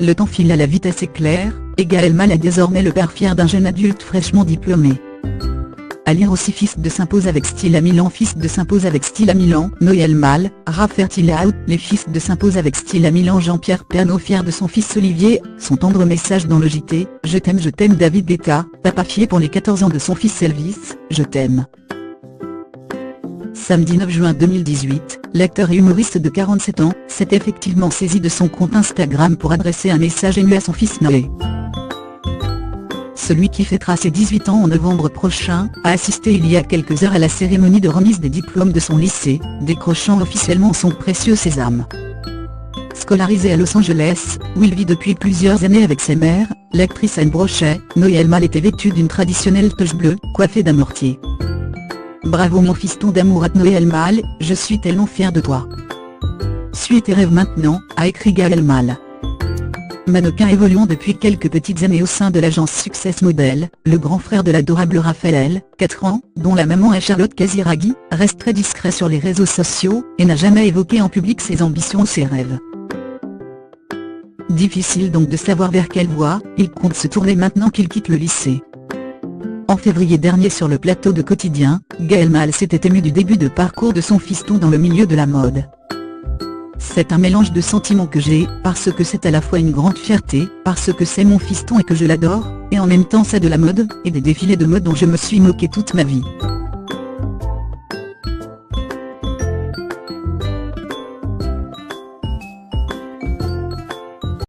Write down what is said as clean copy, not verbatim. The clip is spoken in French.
le temps file à la vitesse éclair, et Gaël Mal est désormais le père fier d'un jeune adulte fraîchement diplômé. À lire aussi Fils de s'impose avec style à Milan. Fils de s'impose avec style à Milan. Noël Mal, Rafferty Out. Les Fils de s'impose avec style à Milan. Jean-Pierre Pernaut fier de son fils Olivier. Son tendre message dans le JT. Je t'aime David Guetta, papa fier pour les 14 ans de son fils Elvis. Je t'aime. Samedi 9 juin 2018, l'acteur et humoriste de 47 ans, s'est effectivement saisi de son compte Instagram pour adresser un message ému à son fils Noé. Celui qui fêtera ses 18 ans en novembre prochain, a assisté il y a quelques heures à la cérémonie de remise des diplômes de son lycée, décrochant officiellement son précieux sésame. Scolarisé à Los Angeles, où il vit depuis plusieurs années avec sa mère, l'actrice Anne Brochet, Noël Mal était vêtue d'une traditionnelle toche bleue, coiffée d'un mortier. Bravo mon fiston d'amour Noël Mal, je suis tellement fier de toi. Suis tes rêves maintenant, a écrit Gaël Mal. Mannequin évoluant depuis quelques petites années au sein de l'agence Success Model, le grand frère de l'adorable Raphaël, 4 ans, dont la maman est Charlotte Casiraghi, reste très discret sur les réseaux sociaux, et n'a jamais évoqué en public ses ambitions ou ses rêves. Difficile donc de savoir vers quelle voie il compte se tourner maintenant qu'il quitte le lycée. En février dernier sur le plateau de Quotidien, Gaël Mal s'était ému du début de parcours de son fiston dans le milieu de la mode. C'est un mélange de sentiments que j'ai, parce que c'est à la fois une grande fierté, parce que c'est mon fiston et que je l'adore, et en même temps c'est de la mode, et des défilés de mode dont je me suis moqué toute ma vie.